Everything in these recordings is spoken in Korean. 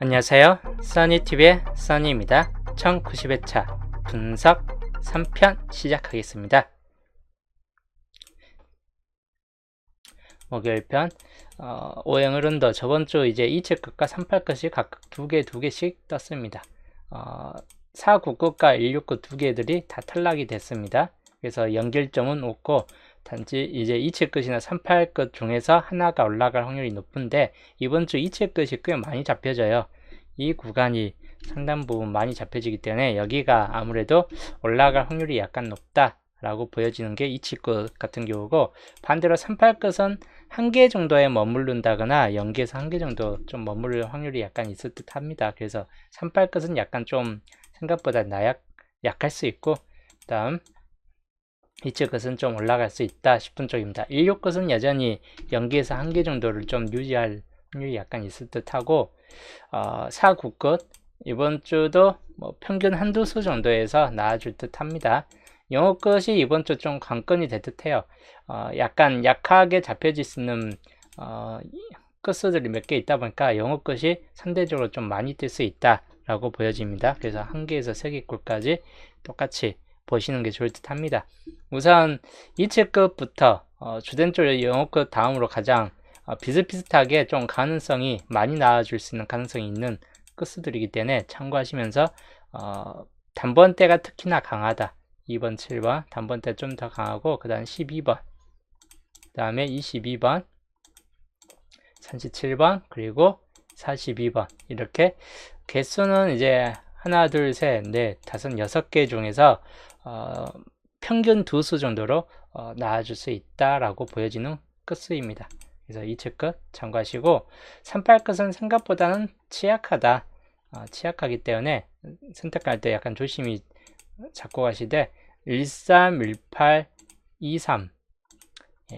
안녕하세요. 써니TV의 써니입니다. 1090회차 분석 3편 시작하겠습니다. 목요일편 오행 흐른도 저번주 이제 2칠끝과 38끝이 각각 두 개씩 떴습니다. 499끝과 169 두 개들이 다 탈락이 됐습니다. 그래서 연결점은 없고 단지 이제 2칠끝이나 38끝 중에서 하나가 올라갈 확률이 높은데 이번 주 2칠끝이 꽤 많이 잡혀져요. 이 구간이 상당 부분 많이 잡혀지기 때문에 여기가 아무래도 올라갈 확률이 약간 높다 라고 보여지는 게 2칠끝 같은 경우고, 반대로 38끝은 한 개 정도에 머무른다거나 연계에서 한 개 정도 좀 머무를 확률이 약간 있을 듯 합니다. 그래서 38끝은 약간 좀 생각보다 약할 수 있고, 그 다음 2칠끝은 좀 올라갈 수 있다 싶은 쪽입니다. 16끝은 여전히 연계에서 한 개 정도를 좀 유지할 확률이 약간 있을 듯 하고, 4구끝 이번 주도 뭐 평균 한두 수 정도에서 나와줄 듯 합니다. 영어 끝이 이번 주 좀 관건이 될 듯해요. 약간 약하게 잡혀질 수 있는 끝수들이 몇 개 있다 보니까 영어 끝이 상대적으로 좀 많이 뜰 수 있다 라고 보여집니다. 그래서 한 개에서 세 개 꼴까지 똑같이 보시는 게 좋을 듯 합니다. 우선 2칠끝부터 주된 쪽 영어 끝 다음으로 가장 비슷비슷하게 좀 가능성이 많이 나와줄 수 있는 가능성이 있는 끝수들이기 때문에 참고하시면서 단번대가 특히나 강하다. 2번, 7번 단번대 좀 더 강하고, 그 다음 12번, 그 다음에 22번, 37번, 그리고 42번 이렇게 개수는 이제 하나, 둘, 셋, 넷, 다섯, 6개 중에서 평균 2수 정도로 나와줄 수 있다라고 보여지는 끝수입니다. 그래서 2칠끝 참고하시고, 38끝은 생각보다는 취약하다. 취약하기 때문에 선택할 때 약간 조심히 잡고 가시되 13, 18, 23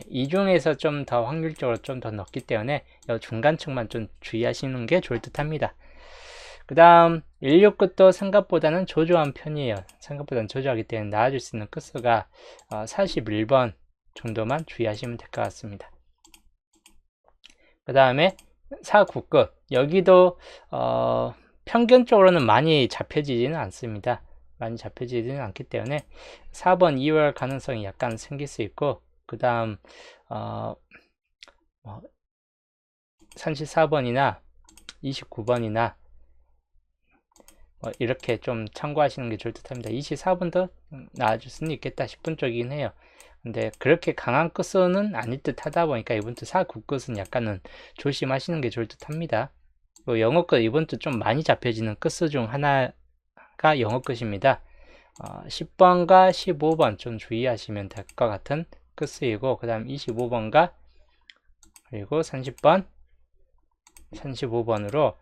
이 중에서 좀 더 확률적으로 좀 더 높기 때문에 이 중간층만 좀 주의하시는 게 좋을 듯 합니다. 그 다음 169끝도 생각보다는 조조한 편이에요. 생각보다는 조조하기 때문에 나와줄 수 있는 끝수가 41번 정도만 주의하시면 될 것 같습니다. 그 다음에 4구끝 여기도 평균적으로는 많이 잡혀지지는 않습니다. 많이 잡혀지지는 않기 때문에 4번 2월 가능성이 약간 생길 수 있고, 그 다음 34번이나 29번이나 이렇게 좀 참고하시는 게 좋을 듯 합니다. 24번도 나와줄 수는 있겠다 싶은 쪽이긴 해요. 근데 그렇게 강한 끝은 아닐 듯 하다 보니까 이번 주 4구끝은 약간은 조심하시는 게 좋을 듯 합니다. 영어 끝 이번 주 좀 많이 잡혀지는 끝수 중 하나가 영어 끝입니다. 10번과 15번 좀 주의하시면 될 것 같은 끝수이고, 그 다음 25번과 그리고 30번, 35번으로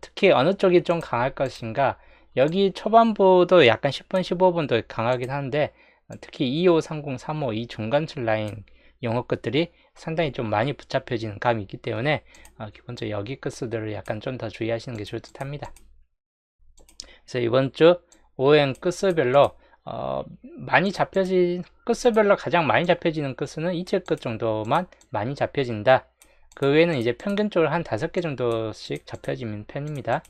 특히 어느 쪽이 좀 강할 것인가, 여기 초반부도 약간 10번, 15번도 강하긴 한데 특히 25, 30, 35 이 중간줄 라인 영어 끝들이 상당히 좀 많이 붙잡혀지는 감이 있기 때문에 기본적으로 여기 끝수들을 약간 좀 더 주의하시는 게 좋을 듯 합니다. 그래서 이번 주 오행 끝수별로 많이 잡혀진 끝수별로 가장 많이 잡혀지는 끝수는 2칠끝 정도만 많이 잡혀진다. 그 외에는 이제 평균적으로 한 5개 정도씩 잡혀지는 편입니다.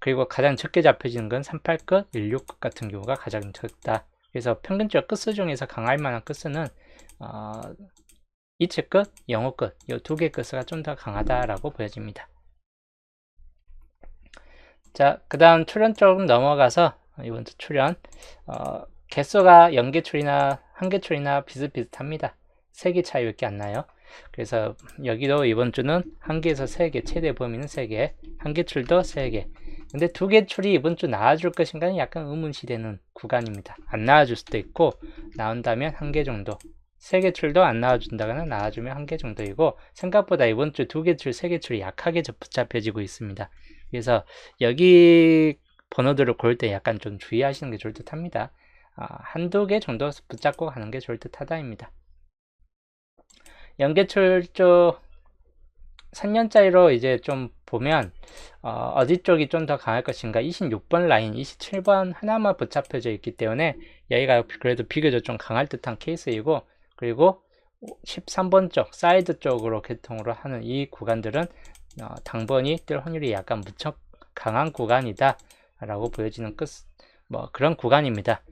그리고 가장 적게 잡혀지는 건 38끝, 16끝 같은 경우가 가장 적다. 그래서 평균적 끝수 중에서 강할 만한 끝수는 2칠끝, 영어끝 이 두 개 끝수가 좀 더 강하다라고 보여집니다. 자, 그 다음 출연 쪽 넘어가서 이번 주 출연 개수가 연계출이나 한계출이나 비슷비슷합니다. 3개 차이밖에 안 나요. 그래서 여기도 이번 주는 한 개에서 3개, 최대 범위는 3개, 한계출도 3개. 근데 2개 출이 이번 주 나와줄 것인가는 약간 의문시되는 구간입니다. 안 나와줄 수도 있고, 나온다면 1개 정도. 3개 출도 안 나와준다거나 나와주면 1개 정도이고, 생각보다 이번 주 2개 출, 3개 출이 약하게 붙잡혀지고 있습니다. 그래서 여기 번호들을 고를 때 약간 좀 주의하시는 게 좋을 듯 합니다. 한두 개 정도 붙잡고 가는 게 좋을 듯 하다입니다. 연계출 쪽 3년짜리로 이제 좀 보면 어디 쪽이 좀 더 강할 것인가, 26번 라인, 27번 하나만 붙잡혀져 있기 때문에 여기가 그래도 비교적 좀 강할 듯한 케이스이고, 그리고 13번 쪽 사이드 쪽으로 개통으로 하는 이 구간들은 당번이 뜰 확률이 약간 무척 강한 구간이다 라고 보여지는 그런 구간입니다.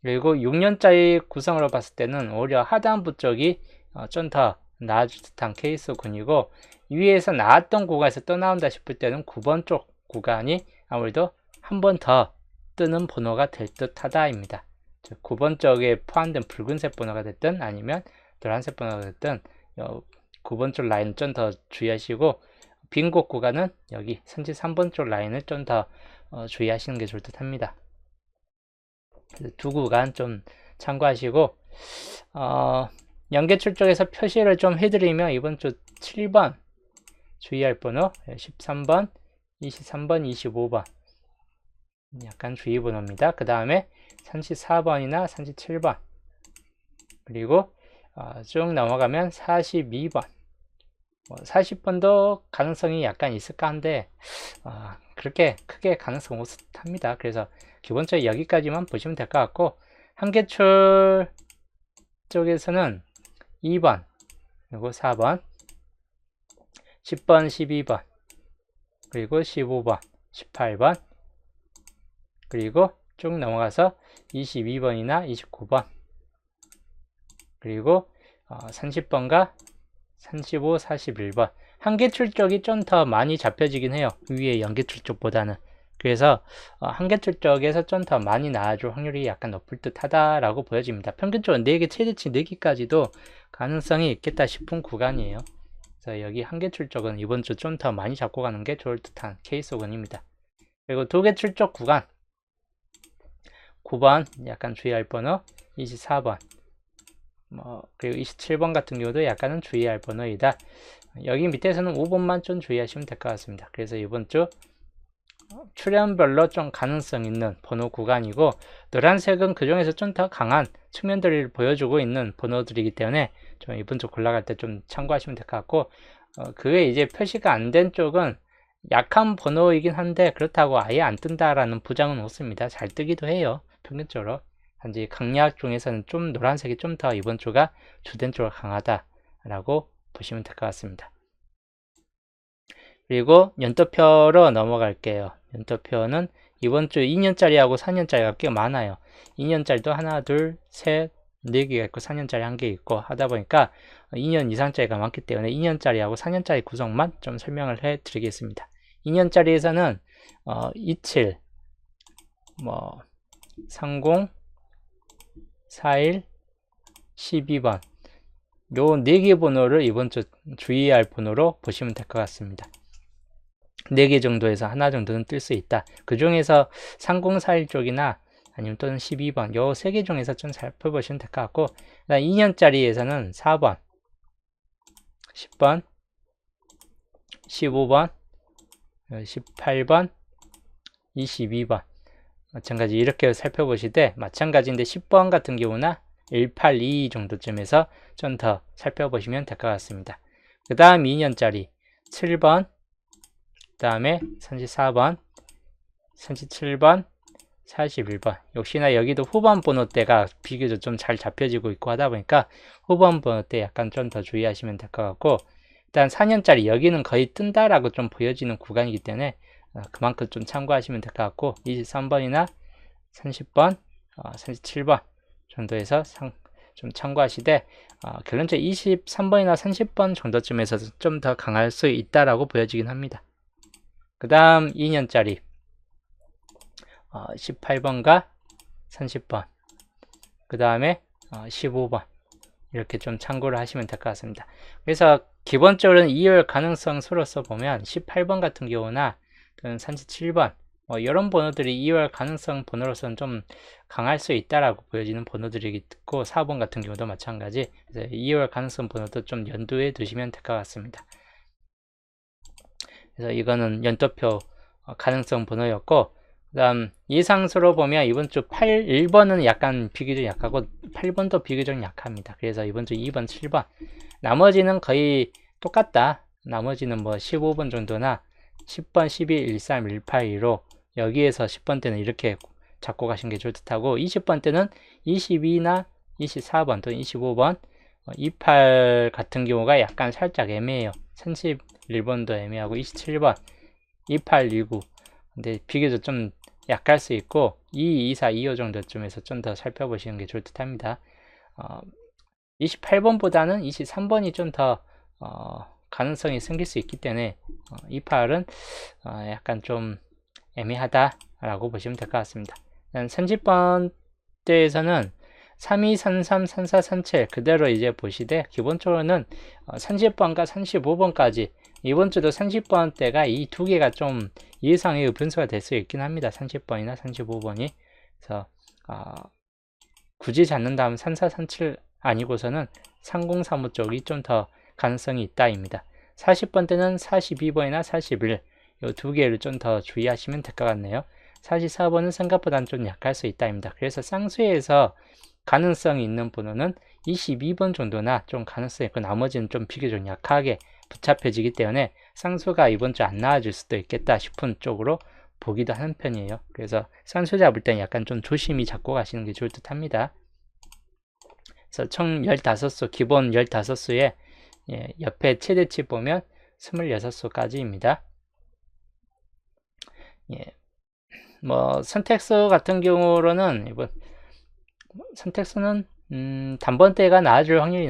그리고 6년짜리 구성으로 봤을 때는 오히려 하단부 쪽이 좀 더 나아질 듯한 케이스군이고, 위에서 나왔던 구간에서 떠나온다 싶을 때는 9번 쪽 구간이 아무래도 한 번 더 뜨는 번호가 될 듯하다입니다. 9번 쪽에 포함된 붉은색 번호가 됐든 아니면 노란색 번호가 됐든 9번 쪽 라인 좀 더 주의하시고, 빈곳 구간은 여기 33번 쪽 라인을 좀 더 주의하시는 게 좋을 듯 합니다. 두 구간 좀 참고하시고, 연계출 쪽에서 표시를 좀 해드리면 이번 주 7번 주의할 번호, 13번, 23번, 25번 약간 주의 번호입니다. 그 다음에 34번이나 37번, 그리고 쭉 넘어가면 42번, 40번도 가능성이 약간 있을까 한데 그렇게 크게 가능성 없습니다. 그래서 기본적으로 여기까지만 보시면 될 것 같고, 한계출 쪽에서는 2번, 그리고 4번, 10번, 12번, 그리고 15번, 18번, 그리고 쭉 넘어가서 22번이나 29번, 그리고 30번과 35, 41번. 한계출 쪽이 좀 더 많이 잡혀지긴 해요. 위에 연계출 쪽보다는. 그래서 한계출 쪽에서 좀 더 많이 나와줄 확률이 약간 높을 듯 하다라고 보여집니다. 평균적으로 4개, 최대치 4개까지도 가능성이 있겠다 싶은 구간이에요. 그래서 여기 한계출 쪽은 이번 주 좀 더 많이 잡고 가는 게 좋을 듯한 케이스군입니다. 그리고 2개출 쪽 구간, 9번 약간 주의할 번호, 24번, 그리고 27번 같은 경우도 약간은 주의할 번호이다. 여기 밑에서는 5번만 좀 주의하시면 될 것 같습니다. 그래서 이번 주 출연별로 좀 가능성 있는 번호 구간이고, 노란색은 그 중에서 좀 더 강한 측면들을 보여주고 있는 번호들이기 때문에 좀 이번 주 골라갈 때 좀 참고하시면 될 것 같고, 그게 이제 표시가 안 된 쪽은 약한 번호이긴 한데 그렇다고 아예 안 뜬다라는 보장은 없습니다. 잘 뜨기도 해요, 평균적으로. 단지 강약 중에서는 좀 노란색이 좀 더 이번 주가 주된 쪽으로 강하다라고 보시면 될 것 같습니다. 그리고 연도표로 넘어갈게요. 연도표는 이번 주 2년짜리하고 4년짜리가 꽤 많아요. 2년짜리도 하나, 둘, 셋, 4개가 있고 4년짜리 1개 있고 하다 보니까 2년 이상짜리가 많기 때문에 2년짜리하고 4년짜리 구성만 좀 설명을 해 드리겠습니다. 2년짜리에서는 27, 30, 41, 12번 요 4개 번호를 이번 주 주의할 번호로 보시면 될 것 같습니다. 4개 정도에서 하나 정도는 뜰 수 있다. 그 중에서 3041 쪽이나 아니면 또는 12번 요 3개 중에서 좀 살펴보시면 될 것 같고, 2년짜리에서는 4번, 10번, 15번, 18번, 22번 마찬가지 이렇게 살펴보시되, 마찬가지인데 10번 같은 경우나 182 정도쯤에서 좀 더 살펴보시면 될 것 같습니다. 그 다음 2년짜리 7번, 그 다음에 34번, 37번, 41번 역시나 여기도 후반 번호대가 비교적 좀 잘 잡혀지고 있고 하다 보니까 후반 번호대 약간 좀 더 주의하시면 될 것 같고, 일단 4년짜리 여기는 거의 뜬다라고 좀 보여지는 구간이기 때문에 그만큼 좀 참고하시면 될 것 같고, 23번이나 30번, 37번 정도에서 좀 참고하시되, 결론적으로 23번이나 30번 정도쯤에서 좀 더 강할 수 있다라고 보여지긴 합니다. 그 다음 2년짜리 18번과 30번, 그 다음에 15번 이렇게 좀 참고를 하시면 될 것 같습니다. 그래서 기본적으로는 2열 가능성수로서 보면 18번 같은 경우나 또는 37번 이런 번호들이 2열 가능성 번호로서는 좀 강할 수 있다라고 보여지는 번호들이기 때문에 4번 같은 경우도 마찬가지. 그래서 2열 가능성 번호도 좀 연두에 두시면 될 것 같습니다. 그래서 이거는 연도표 가능성 번호였고, 그 다음 예상수로 보면 이번 주 1번은 약간 비교적 약하고 8번도 비교적 약합니다. 그래서 이번 주 2번, 7번 나머지는 거의 똑같다. 나머지는 15번 정도나 10번, 12, 13, 18, 2로 여기에서 10번 때는 이렇게 잡고 가신 게 좋을 듯하고, 20번 때는 22나 24번 또는 25번 28 같은 경우가 약간 살짝 애매해요. 31번도 애매하고 27번, 28, 29. 근데 비교적 좀 약할 수 있고 2, 2, 4, 2호 정도쯤에서 좀 더 살펴보시는 게 좋을 듯 합니다. 28번보다는 23번이 좀 더 가능성이 생길 수 있기 때문에 28은 약간 좀 애매하다라고 보시면 될 것 같습니다. 30번대에서는 32, 33, 34, 37 그대로 이제 보시되 기본적으로는 30번과 35번까지 이번 주도 30번대가 이 두 개가 좀 예상의 변수가 될 수 있긴 합니다. 30번이나 35번이. 그래서 굳이 잡는다면 34, 37 아니고서는 3035 쪽이 좀 더 가능성이 있다입니다. 40번대는 42번이나 41 이 두 개를 좀 더 주의하시면 될 것 같네요. 44번은 생각보다는 좀 약할 수 있다입니다. 그래서 쌍수에서 가능성이 있는 번호는 22번 정도나 좀 가능성이 있고 나머지는 좀 비교적 약하게 붙잡혀지기 때문에 쌍수가 이번 주 안 나와줄 수도 있겠다 싶은 쪽으로 보기도 하는 편이에요. 그래서 쌍수 잡을 때는 약간 좀 조심히 잡고 가시는 게 좋을 듯 합니다. 그래서 총 15수, 기본 15수에 옆에 최대치 보면 26수까지입니다. 선택수 같은 경우로는 이번 선택수는 단번대가 나와줄 확률이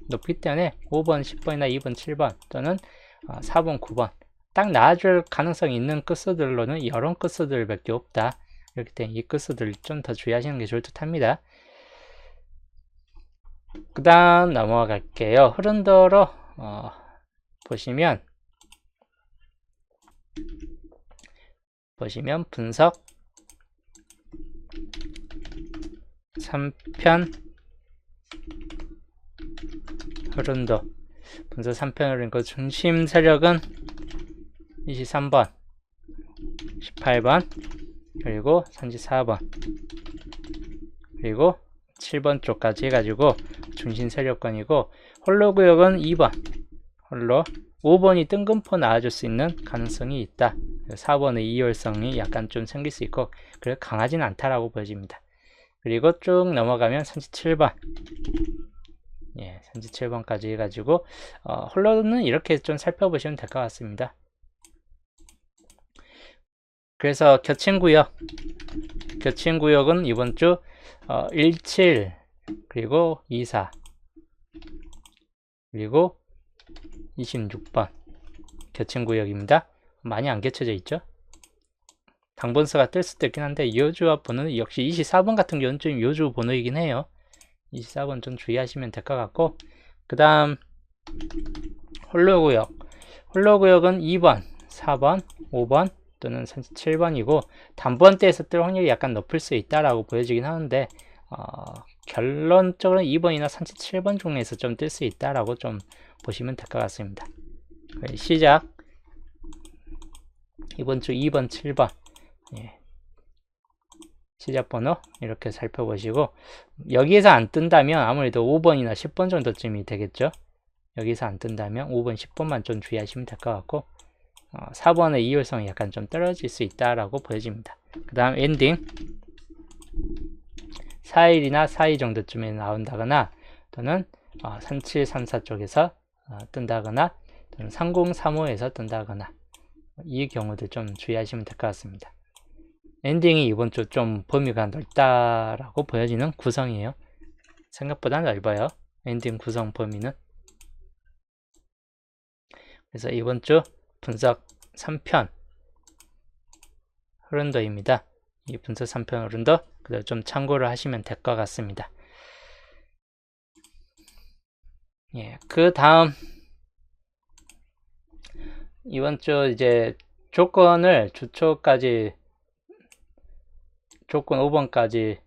높기 때문에 5번, 10번이나 2번, 7번 또는 4번, 9번 딱 나와줄 가능성이 있는 끝수들로는 이런 끝수들밖에 없다. 이렇기 때문에 이 끝수들 좀 더 주의하시는 게 좋을 듯 합니다. 그 다음 넘어갈게요. 흐름도로 보시면 분석 3편 흐름도 분석 3편 흐름도 중심 세력은 23번, 18번, 그리고 34번, 그리고 7번 쪽까지 해가지고 중심 세력권이고 홀로 구역은 2번, 홀로 5번이 뜬금포 나와줄 수 있는 가능성이 있다. 4번의 이율성이 약간 좀 생길 수 있고 그래 강하지는 않다라고 보여집니다. 그리고 쭉 넘어가면 37번 37번까지 해가지고 홀로는 이렇게 좀 살펴보시면 될 것 같습니다. 그래서 겹친 구역은 이번 주 17 그리고 24 그리고 26번 겹친 구역입니다. 많이 안 겹쳐져 있죠. 당번수가 뜰 수도 있긴 한데 요주와 번호는 역시 24번 같은 경우는 좀 요주 번호이긴 해요. 24번 좀 주의하시면 될 것 같고 그 다음 홀로구역은 2번, 4번, 5번 또는 37번이고 단번대에서 뜰 확률이 약간 높을 수 있다라고 보여지긴 하는데 결론적으로 2번이나 37번 중에서 좀 뜰 수 있다라고 좀 보시면 될 것 같습니다. 시작 이번 주 2번, 7번 시작 번호 이렇게 살펴보시고 여기에서 안 뜬다면 아무래도 5번이나 10번 정도쯤이 되겠죠. 여기서 안 뜬다면 5번, 10번만 좀 주의하시면 될 것 같고 4번의 이율성이 약간 좀 떨어질 수 있다라고 보여집니다. 그 다음 엔딩 4일이나 4일 정도쯤에 나온다거나 또는 37, 34 쪽에서 뜬다거나 또는 30, 35에서 뜬다거나 이 경우들 좀 주의하시면 될 것 같습니다. 엔딩이 이번 주 좀 범위가 넓다라고 보여지는 구성이에요. 생각보다 넓어요. 엔딩 구성 범위는. 그래서 이번 주 분석 3편 흐름도입니다. 이 분석 3편 흐름도 그대로 좀 참고를 하시면 될 것 같습니다. 그 다음 이번 주 이제 조건을 주초까지 조건 5번까지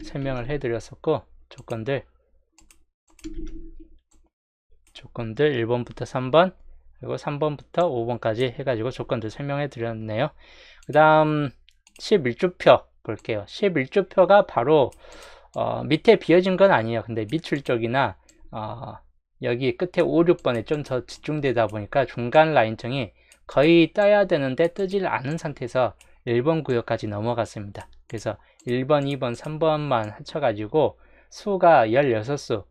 설명을 해드렸었고 조건들 1번부터 3번 그리고 3번부터 5번까지 해가지고 조건들 설명해 드렸네요. 그 다음 11주표 볼게요. 11주표가 바로 밑에 비어진 건 아니에요. 근데 밑줄 쪽이나 여기 끝에 5, 6번에 좀 더 집중되다 보니까 중간 라인층이 거의 떠야 되는데 뜨질 않은 상태에서 1번 구역까지 넘어갔습니다. 그래서 1번, 2번, 3번만 합쳐가지고 수가 16수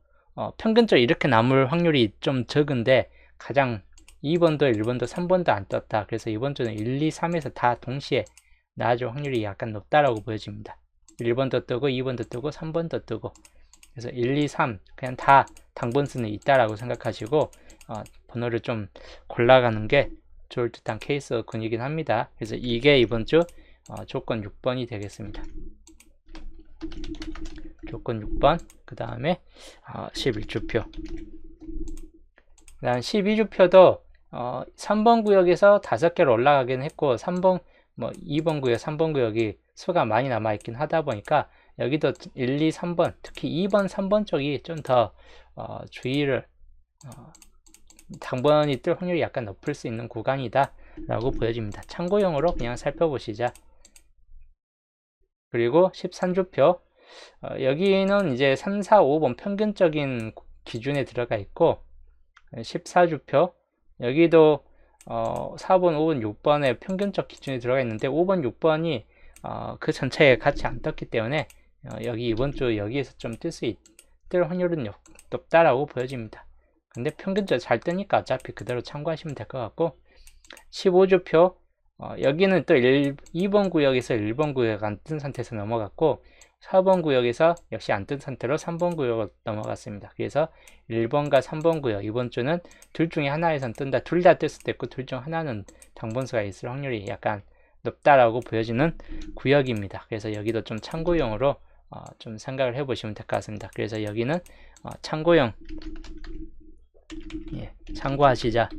평균적으로 이렇게 남을 확률이 좀 적은데 가장 2번도 1번도 3번도 안 떴다. 그래서 이번 주는 1, 2, 3에서 다 동시에 나와줄 확률이 약간 높다라고 보여집니다. 1번도 뜨고 2번도 뜨고 3번도 뜨고 그래서 1, 2, 3 그냥 다 당번수는 있다라고 생각하시고 번호를 좀 골라가는 게 좋을 듯한 케이스군이긴 합니다. 그래서 이게 이번 주 조건 6번이 되겠습니다. 조건 6번 그 다음에 11주표 그 다음 12주표도 3번 구역에서 5개로 올라가긴 했고 3번 2번 구역 3번 구역이 수가 많이 남아있긴 하다 보니까 여기도 1, 2, 3번 특히 2번 3번 쪽이 좀 더 주의를 당번이 뜰 확률이 약간 높을 수 있는 구간이다 라고 보여집니다. 참고용으로 그냥 살펴보시자. 그리고 13주표 여기는 이제 3, 4, 5번 평균적인 기준에 들어가 있고 14주표 여기도 4번, 5번, 6번의 평균적 기준에 들어가 있는데 5번, 6번이 그 전체에 같이 안 떴기 때문에 여기 이번 주 여기에서 좀 뜰 확률은 높다라고 보여집니다. 근데 평균적으로 잘 뜨니까 어차피 그대로 참고하시면 될 것 같고 15주표 여기는 또 2번 구역에서 1번 구역 안 뜬 상태에서 넘어갔고 4번 구역에서 역시 안 뜬 상태로 3번 구역으로 넘어갔습니다. 그래서 1번과 3번 구역 이번 주는 둘 중에 하나에선 뜬다. 둘 다 뜰 수도 있고 둘 중 하나는 당번수가 있을 확률이 약간 높다라고 보여지는 구역입니다. 그래서 여기도 좀 참고용으로 좀 생각을 해보시면 될 것 같습니다. 그래서 여기는 참고용 참고하시자.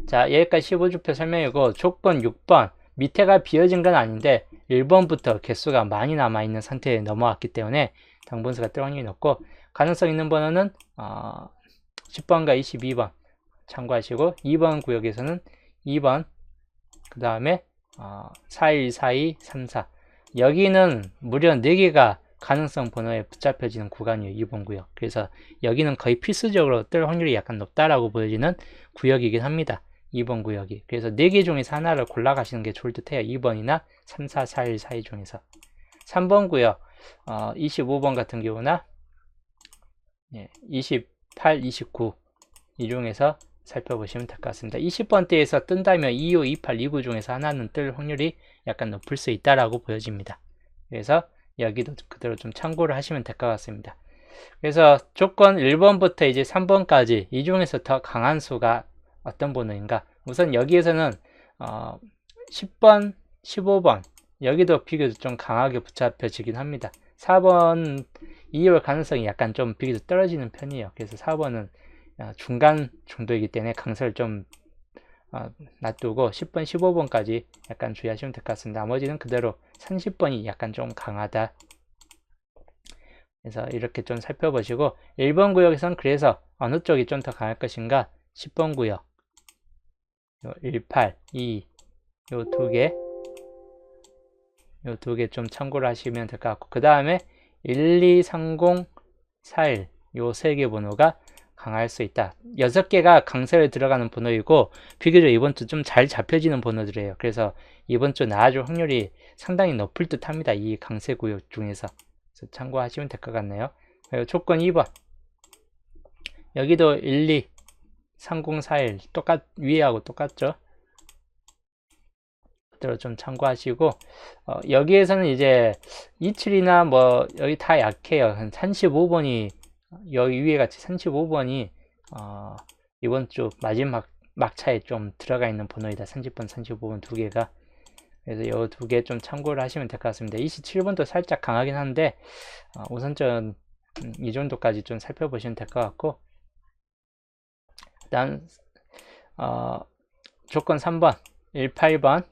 자, 여기까지 15주표 설명이고 조건 6번 밑에가 비어진 건 아닌데 1번부터 개수가 많이 남아있는 상태에 넘어왔기 때문에 당번수가 뜰 확률이 높고 가능성 있는 번호는 10번과 22번 참고하시고 2번 구역에서는 2번 그 다음에 41, 42, 34 여기는 무려 4개가 가능성 번호에 붙잡혀지는 구간이에요. 2번 구역. 그래서 여기는 거의 필수적으로 뜰 확률이 약간 높다라고 보여지는 구역이긴 합니다. 2번 구역이. 그래서 4개 중에서 하나를 골라가시는 게 좋을 듯해요. 2번이나 3, 4, 4, 1, 4, 2 중에서. 3번 구역 25번 같은 경우나 28, 29 이 중에서 살펴보시면 될 것 같습니다. 20번대에서 뜬다면 25, 28, 29 중에서 하나는 뜰 확률이 약간 높을 수 있다라고 보여집니다. 그래서 여기도 그대로 좀 참고를 하시면 될 것 같습니다. 그래서 조건 1번부터 이제 3번까지 이 중에서 더 강한 수가 어떤 번호인가? 우선 여기에서는 10번, 15번 여기도 비교적 좀 강하게 붙잡혀지긴 합니다. 4번 2열 가능성이 약간 좀 비교적 떨어지는 편이에요. 그래서 4번은 중간 정도이기 때문에 강세를 좀 놔두고 10번, 15번까지 약간 주의하시면 될 것 같습니다. 나머지는 그대로 30번이 약간 좀 강하다. 그래서 이렇게 좀 살펴보시고 1번 구역에서는 그래서 어느 쪽이 좀 더 강할 것인가 10번 구역 18, 2 요 두 개 좀 참고를 하시면 될 것 같고 그 다음에 1, 2, 30, 41 요 세 개 번호가 강할 수 있다. 6개가 강세를 들어가는 번호이고 비교적 이번 주 좀 잘 잡혀지는 번호들이에요. 그래서 이번 주 나아질 확률이 상당히 높을 듯 합니다. 이 강세 구역 중에서. 그래서 참고하시면 될 것 같네요. 그리고 조건 2번 여기도 1, 2, 30, 41 위에하고 똑같죠. 그대로 좀 참고하시고 여기에서는 이제 27이나 뭐 여기 다 약해요. 한 35번이 여기 위에 같이 35번이 이번 주 마지막 막차에 좀 들어가 있는 번호이다. 30번, 35번 두 개가. 그래서 이 두 개 좀 참고를 하시면 될 것 같습니다. 27번도 살짝 강하긴 한데 우선전 이 정도까지 좀 살펴보시면 될 것 같고 일단 조건 3번 18번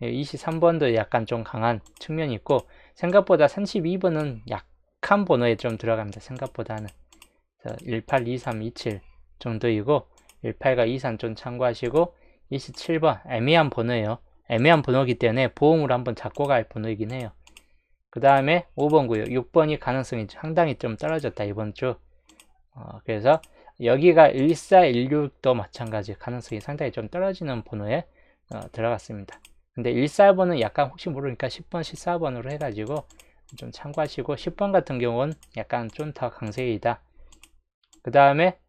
23번도 약간 좀 강한 측면이 있고 생각보다 32번은 약한 번호에 좀 들어갑니다. 생각보다는 18, 23, 27 정도이고 18과 23 좀 참고하시고 27번 애매한 번호예요. 애매한 번호이기 때문에 보험으로 한번 잡고 갈 번호이긴 해요. 그 다음에 5번 구역 6번이 가능성이 상당히 좀 떨어졌다 이번 주. 그래서 여기가 14, 16도 마찬가지 가능성이 상당히 좀 떨어지는 번호에 들어갔습니다. 근데 1, 4번은 약간 혹시 모르니까 10번, 14번으로 해가지고 좀 참고하시고 10번 같은 경우는 약간 좀 더 강세이다. 그 다음에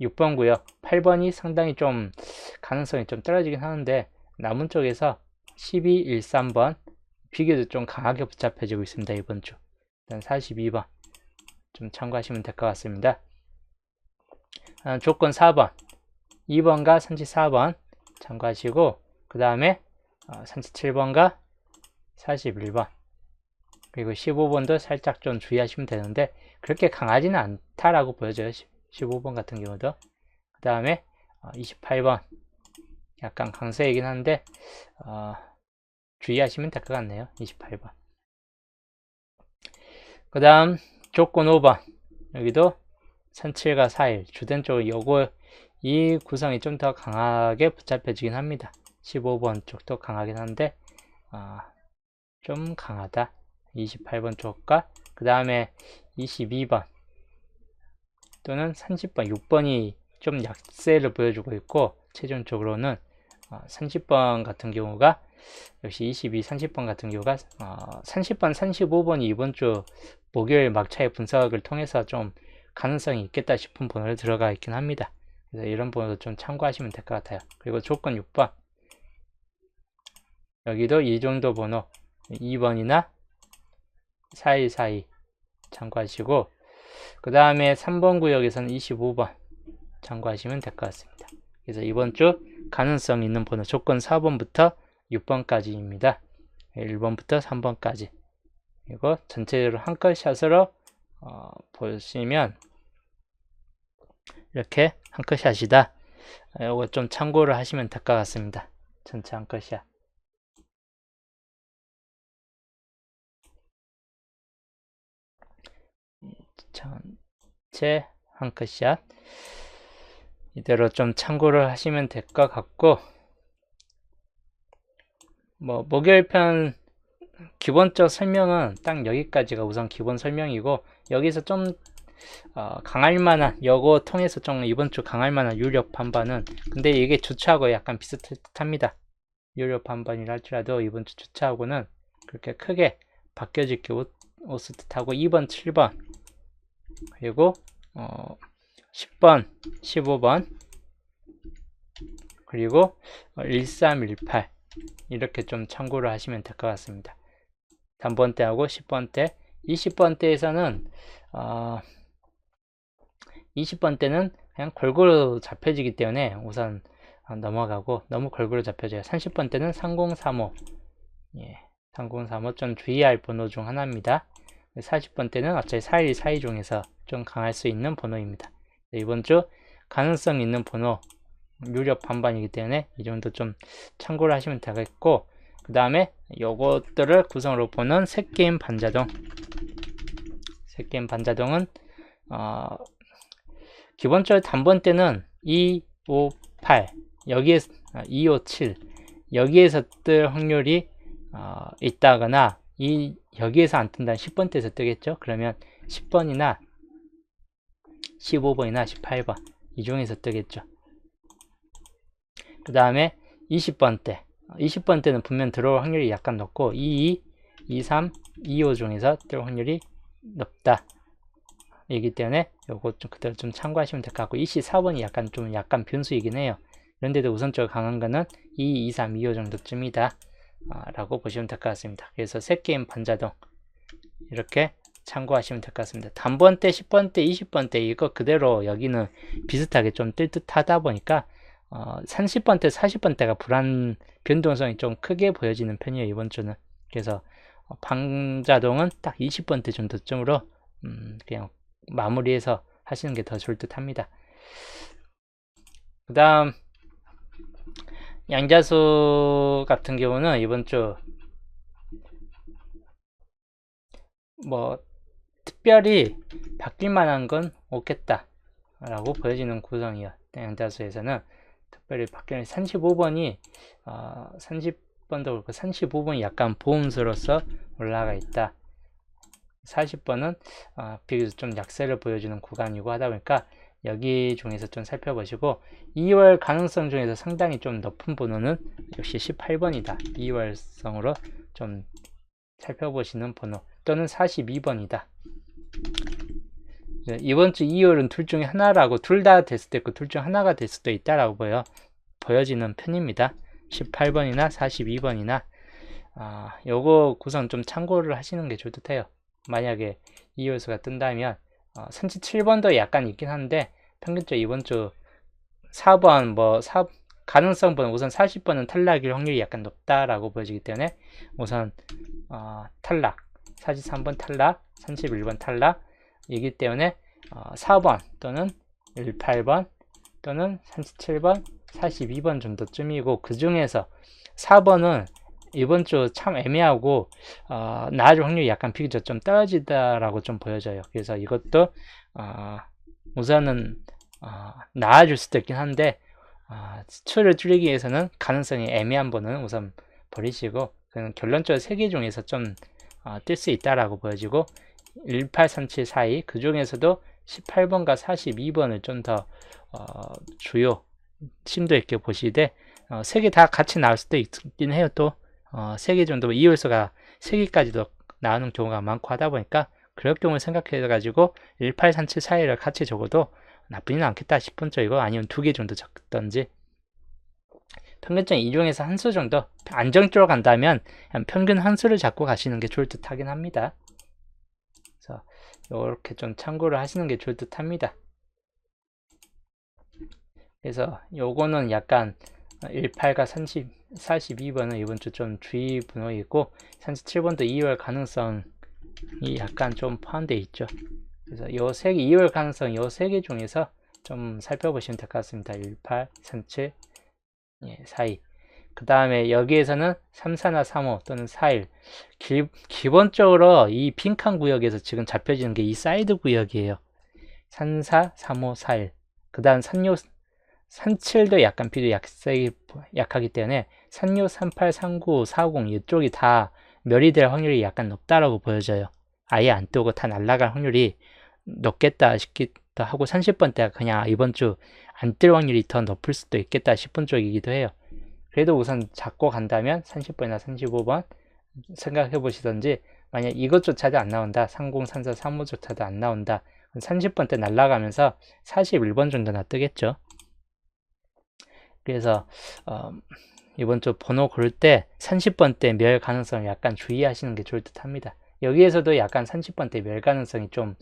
6번고요. 8번이 상당히 좀 가능성이 좀 떨어지긴 하는데 남은 쪽에서 12, 1, 3번 비교적 좀 강하게 붙잡혀지고 있습니다. 이번 주. 일단 42번 좀 참고하시면 될 것 같습니다. 조건 4번 2번과 34번 참고하시고 그 다음에 37번과 41번 그리고 15번도 살짝 좀 주의하시면 되는데 그렇게 강하지는 않다라고 보여져요. 15번 같은 경우도. 그 다음에 28번 약간 강세이긴 한데 주의하시면 될 것 같네요. 28번. 그 다음 조건 5번 여기도 37과 41 주된 쪽은 요거 이 구성이 좀 더 강하게 붙잡혀지긴 합니다. 15번 쪽도 강하긴 한데 좀 강하다. 28번 쪽과 그 다음에 22번 또는 30번 6번이 좀 약세를 보여주고 있고 최종적으로는 30번 같은 경우가 역시 22, 30번 같은 경우가 30번, 35번이 이번 주 목요일 막차의 분석을 통해서 좀 가능성이 있겠다 싶은 번호를 들어가 있긴 합니다. 그래서 이런 번호도 좀 참고하시면 될 것 같아요. 그리고 조건 6번 여기도 이 정도 번호 2번이나 4142 참고하시고 그 다음에 3번 구역에서는 25번 참고하시면 될 것 같습니다. 그래서 이번 주 가능성 있는 번호 조건 4번부터 6번까지입니다. 1번부터 3번까지 그리고 전체적으로 한컷 샷으로 보시면 이렇게 한컷 샷이다. 이거 좀 참고를 하시면 될 것 같습니다. 전체 한컷 샷. 전체 한컷 샷 이대로 좀 참고를 하시면 될 것 같고 뭐 목요일 편 기본적 설명은 딱 여기까지가 우선 기본 설명이고 여기서 좀 강할 만한 요거 통해서 좀 이번 주 강할 만한 유력 반반은 근데 이게 주차하고 약간 비슷합니다. 유력 반반이라 할지라도 이번 주 주차하고는 그렇게 크게 바뀌어질 게 없을 듯하고 2번, 7번 그리고 10번, 15번 그리고 1318 이렇게 좀 참고를 하시면 될 것 같습니다. 단번대하고 10번대 20번대에서는 20번대는 그냥 골고루 잡혀지기 때문에 우선 넘어가고 너무 골고루 잡혀져요. 30번대는 3035 예, 3035 좀 주의할 번호 중 하나입니다. 40번대는 어차피 41, 42 중에서 좀 강할 수 있는 번호입니다. 이번 주 가능성 있는 번호 유력 반반이기 때문에 이 정도 좀 참고를 하시면 되겠고 그 다음에 요것들을 구성으로 보는 셋게임 반자동 셋게임 반자동은 기본적으로 단번대는 2, 5, 8 여기에서 2, 5, 7 여기에서 뜰 확률이 있다거나 여기에서 안 뜬다면 10번대에서 뜨겠죠. 그러면 10번이나 15번이나 18번 이 중에서 뜨겠죠. 그 다음에 20번대 20번대는 분명 들어올 확률이 약간 높고 22, 23, 25 중에서 뜰 확률이 높다 이기 때문에 요거 좀 그대로 좀 참고하시면 될 것 같고 24번이 약간 변수이긴 해요. 그런데도 우선적으로 강한 거는 2, 23, 25 정도쯤이다 라고 보시면 될 것 같습니다. 그래서 셋게임 반자동 이렇게 참고하시면 될 것 같습니다. 단번대, 10번대, 20번대 이거 그대로 여기는 비슷하게 좀 뜰 듯 하다 보니까 30번대, 40번대가 불안 변동성이 좀 크게 보여지는 편이에요. 이번 주는. 그래서 반자동은 딱 20번대 정도쯤으로 그냥 마무리해서 하시는 게 더 좋을 듯 합니다. 그 다음 양자수 같은 경우는 이번 주 뭐 특별히 바뀔 만한 건 없겠다 라고 보여지는 구성이에요. 양자수에서는 특별히 바뀌는 35번이 30번도 그렇고 35번이 약간 보험수로서 올라가 있다. 40번은 비교적 좀 약세를 보여주는 구간이고 하다 보니까 여기 중에서 좀 살펴보시고 2월 가능성 중에서 상당히 좀 높은 번호는 역시 18번이다. 2월성으로 좀 살펴보시는 번호 또는 42번이다. 이번 주 2월은 둘 중에 하나라고 둘 다 될 수도 있고 둘 중 하나가 될 수도 있다라고 보여지는 편입니다. 18번이나 42번이나 요거 구성 좀 참고를 하시는 게 좋을 듯해요. 만약에 2월수가 뜬다면 37번도 약간 있긴 한데 평균적으로 이번 주 4번 가능성 번 우선 40번은 탈락일 확률이 약간 높다라고 보여지기 때문에 우선 탈락 43번 탈락 31번 탈락이기 때문에 4번 또는 18번 또는 37번 42번 정도쯤이고 그 중에서 4번은 이번 주 참 애매하고 나아질 확률이 약간 비교적 좀 떨어지다라고 좀 보여져요. 그래서 이것도 우선은 나아질 수도 있긴 한데 수출을 줄이기 위해서는 가능성이 애매한 번은 우선 버리시고 그냥 결론적으로 3개 중에서 좀 뜰 수 있다라고 보여지고 1837 사이 그 중에서도 18번과 42번을 좀 더 주요 심도 있게 보시되 3개 다 같이 나올 수도 있긴 해요. 또 3개 정도 2월수가 3개까지도 나오는 경우가 많고 하다 보니까 그럴 경우를 생각해 가지고 1837 사이를 같이 적어도 나쁘지는 않겠다 싶은 쪽이고 아니면 2개 정도 적던지 평균점 이 중에서 한 수 정도 안정적으로 간다면 평균 한 수를 잡고 가시는 게 좋을 듯 하긴 합니다. 그래서 이렇게 좀 참고를 하시는 게 좋을 듯 합니다. 그래서 요거는 약간 18과 42번은 이번 주 좀 주의 번호이고 37번도 2월 가능성이 약간 좀 포함되어 있죠. 그래서 요 3개 2월 가능성 요 3개 중에서 좀 살펴보시면 될 것 같습니다. 18, 37 사이. 그 다음에 여기에서는 34나 35 또는 41 기본적으로 이 빈칸 구역에서 지금 잡혀지는 게 이 사이드 구역이에요. 34, 35, 41 그 다음 37도 약간 비도 약하기 때문에 36, 38, 39, 40 이쪽이 다 멸이 될 확률이 약간 높다라고 보여져요. 아예 안 뜨고 다 날아갈 확률이 높겠다 싶기도 하고 30번대가 그냥 이번 주 안 뜰 확률이 더 높을 수도 있겠다 싶은 쪽이기도 해요. 그래도 우선 잡고 간다면 30번이나 35번 생각해 보시던지 만약 이것조차도 안 나온다 30, 34, 35조차도 안 나온다 30번대 날아가면서 41번 정도나 뜨겠죠. 그래서 이번 주 번호 고를 때 30번대 멸 가능성을 약간 주의하시는 게 좋을 듯 합니다. 여기에서도 약간 30번대 멸 가능성이 좀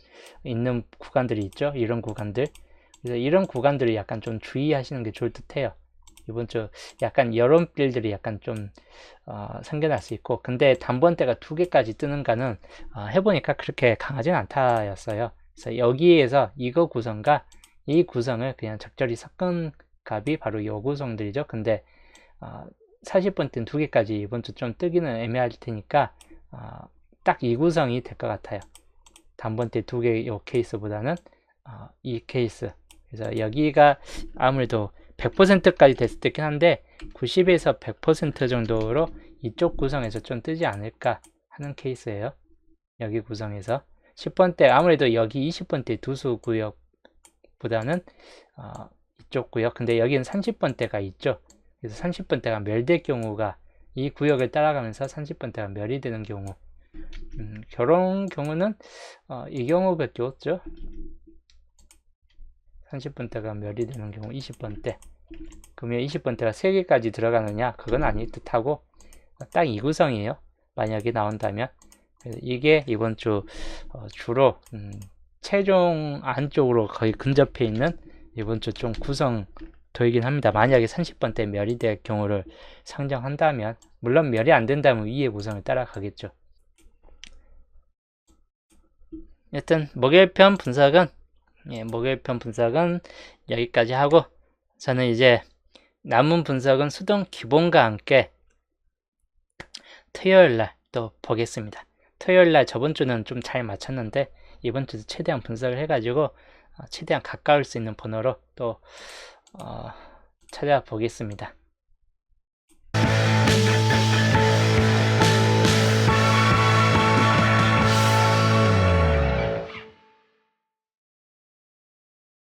있는 구간들이 있죠. 이런 구간들. 그래서 이런 구간들을 약간 좀 주의하시는 게 좋을 듯 해요. 이번 주 약간 이런 빌들이 약간 좀 생겨날 수 있고 근데 단번대가 2개까지 뜨는가는 해보니까 그렇게 강하진 않다였어요. 그래서 여기에서 이거 구성과 이 구성을 그냥 적절히 섞은 값이 바로 요 구성들이죠. 근데 40번대는 2개까지 이번 주 좀 뜨기는 애매할 테니까 딱 이 구성이 될 것 같아요. 단번대 2개 요 케이스보다는 이 케이스. 그래서 여기가 아무래도 100%까지 됐을 수도 있긴 한데 90에서 100% 정도로 이쪽 구성에서 좀 뜨지 않을까 하는 케이스예요. 여기 구성에서 10번대 아무래도 여기 20번대 두수 구역보다는 이쪽 구역 근데 여기는 30번대가 있죠. 그래서 30번대가 멸될 경우가 이 구역을 따라가면서 30번대가 멸이 되는 경우 그런 경우는 이 경우밖에 없죠. 30번대가 멸이 되는 경우 20번대 그러면 20번대가 3개까지 들어가느냐 그건 아닐 듯하고 딱 이 구성이에요. 만약에 나온다면 이게 이번 주 주로 최종 안쪽으로 거의 근접해 있는 이번 주 좀 구성도이긴 합니다. 만약에 30번대 멸이 될 경우를 상정한다면 물론 멸이 안 된다면 위의 구성을 따라가겠죠. 여튼 목요일편 분석은 목요일편 분석은 여기까지 하고 저는 이제 남은 분석은 수동 기본과 함께 토요일날 또 보겠습니다. 토요일날 저번 주는 좀 잘 맞췄는데 이번 주도 최대한 분석을 해가지고 최대한 가까울 수 있는 번호로 또 찾아보겠습니다.